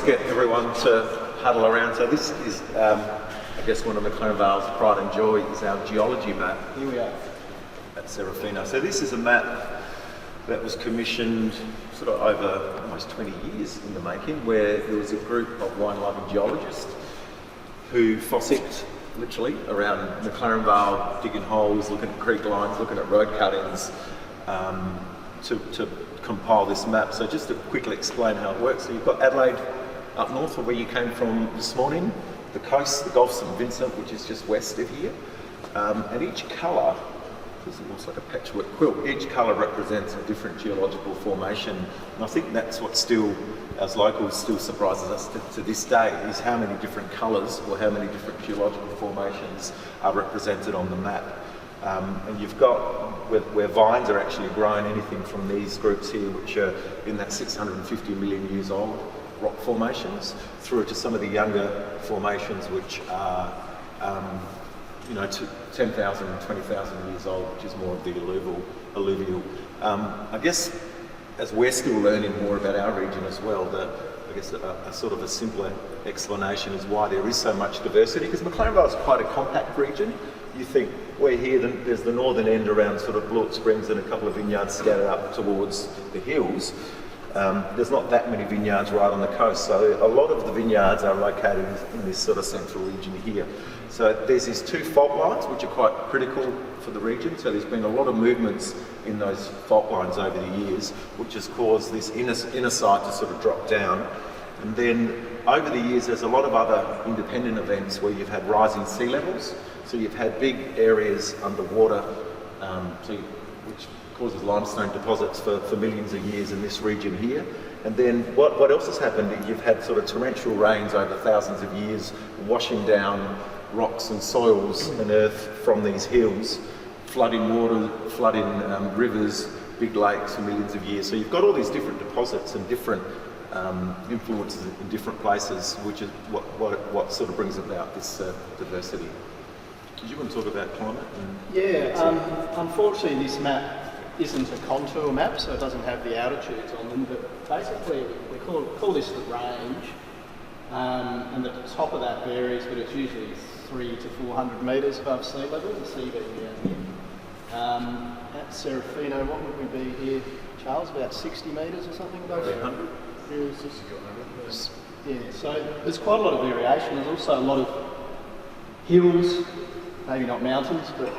get everyone to huddle around. So this is, I guess, one of McLaren Vale's pride and joy is our geology map. Here we are at Serafino. So this is a map that was commissioned sort of over almost 20 years in the making, where there was a group of wine-loving geologists who fossicked literally around McLaren Vale, digging holes, looking at creek lines, looking at road cuttings, to compile this map. So just to quickly explain how it works. So you've got Adelaide up north, where you came from this morning, the coast, the Gulf St Vincent, which is just west of here, and each colour, because it looks like a patchwork quilt, each colour represents a different geological formation, and I think that's what still, as locals, still surprises us to this day, is how many different colours or how many different geological formations are represented on the map. And you've got where vines are actually grown, anything from these groups here, which are in that 650 million years old rock formations, through to some of the younger formations, which are to 10,000 and 20,000 years old, which is more of the alluvial. I guess as we're still learning more about our region as well, a sort of a simpler explanation is why there is so much diversity, because McLaren Vale is quite a compact region. You think we're here, then there's the northern end around sort of Blewett Springs and a couple of vineyards scattered up towards the hills. There's not that many vineyards right on the coast, so a lot of the vineyards are located in this sort of central region here. So there's these two fault lines which are quite critical for the region, so there's been a lot of movements in those fault lines over the years, which has caused this inner side to sort of drop down. And then over the years there's a lot of other independent events where you've had rising sea levels, so you've had big areas underwater, which causes limestone deposits for millions of years in this region here. And then what else has happened? You've had sort of torrential rains over thousands of years, washing down rocks and soils and earth from these hills, flooding water, flooding rivers, big lakes for millions of years. So you've got all these different deposits and different influences in different places, which is what sort of brings about this diversity. Did you want to talk about climate? Unfortunately this map isn't a contour map, so it doesn't have the altitudes on them, but basically we call this the range, and the top of that varies, but it's usually 300 to 400 metres above sea level, the sea being down here. At Serafino, what would we be here, Charles? About 60 metres or something above sea level? Yeah, so there's quite a lot of variation. There's also a lot of hills, maybe not mountains, but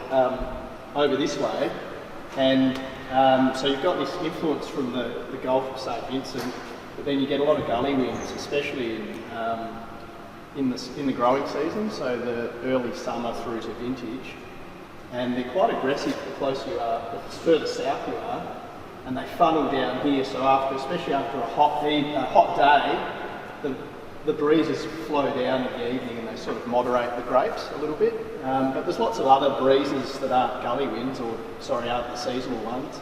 over this way. And so you've got this influence from the Gulf of St Vincent, but then you get a lot of gully winds, especially in the growing season, so the early summer through to vintage. And they're quite aggressive the closer you are, the further south you are, and they funnel down here. So especially after a hot day, the breezes flow down in the evening and they sort of moderate the grapes a little bit. But there's lots of other breezes that aren't gully winds, aren't the seasonal ones.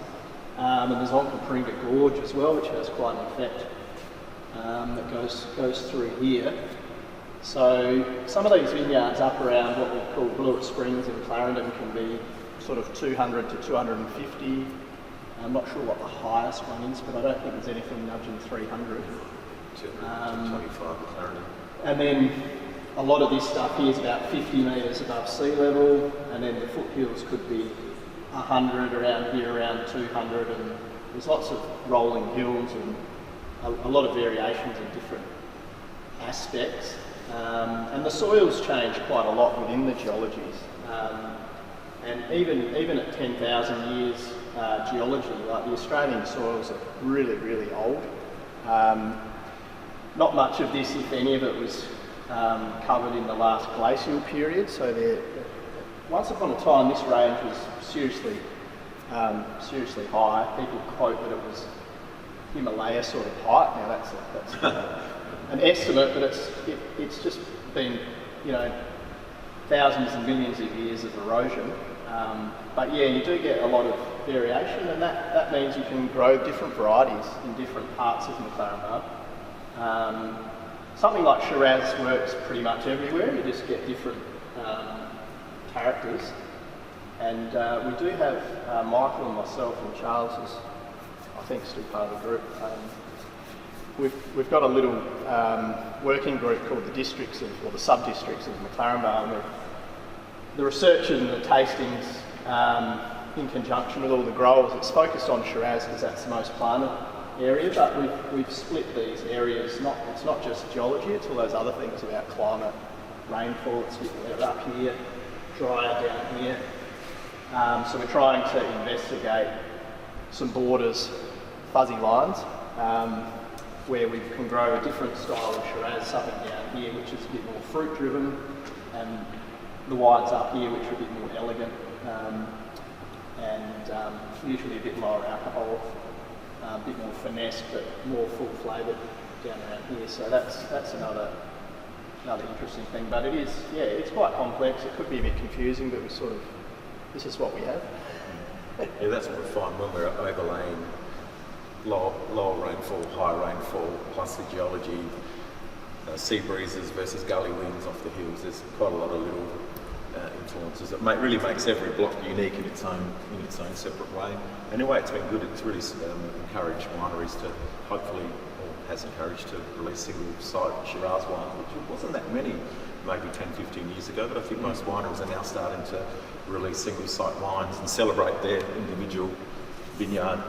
And there's Onkaparinga Gorge as well, which has quite an effect that goes through here. So some of these vineyards up around what we call Blewett Springs in Clarendon can be sort of 200 to 250. I'm not sure what the highest one is, but I don't think there's anything nudging 300. 225 at Clarendon. And then a lot of this stuff here is about 50 metres above sea level, and then the foothills could be 100 around here, around 200, and there's lots of rolling hills and a lot of variations in different aspects. And the soils change quite a lot within the geologies. And even at 10,000 years geology, like the Australian soils are really, really old. Not much of this, if any of it, was covered in the last glacial period. So once upon a time, this range was seriously high. People quote that it was Himalaya sort of height. Now that's an estimate, but it's just been thousands and millions of years of erosion. But yeah, you do get a lot of variation, and that means you can grow different varieties in different parts of McLaren Vale. Something like Shiraz works pretty much everywhere. You just get different characters. And we do have Michael and myself and Charles is, I think, still part of the group. we've got a little working group called the districts or the sub-districts of McLaren Vale. And the research and the tastings in conjunction with all the growers, it's focused on Shiraz because that's the most planted area, but we've split these areas. It's not just geology, it's all those other things about climate, rainfall. It's a bit wetter up here, drier down here. So we're trying to investigate some borders, fuzzy lines, where we can grow a different style of Shiraz, something down here which is a bit more fruit driven, and the wines up here which are a bit more elegant, and usually a bit lower alcohol, a bit more finesse but more full flavoured down around here. So that's another interesting thing. But it is, it's quite complex. It could be a bit confusing, but this is what we have. Yeah, that's what we find when we're overlaying lower rainfall, high rainfall, plus the geology, sea breezes versus gully winds off the hills. There's quite a lot of little influences. It really makes every block unique in its own separate way. Anyway, it's been good. It's really encouraged wineries to hopefully, or has encouraged to release single-site Shiraz wines, which wasn't that many maybe 10, 15 years ago, but I think most wineries are now starting to release single-site wines and celebrate their individual vineyard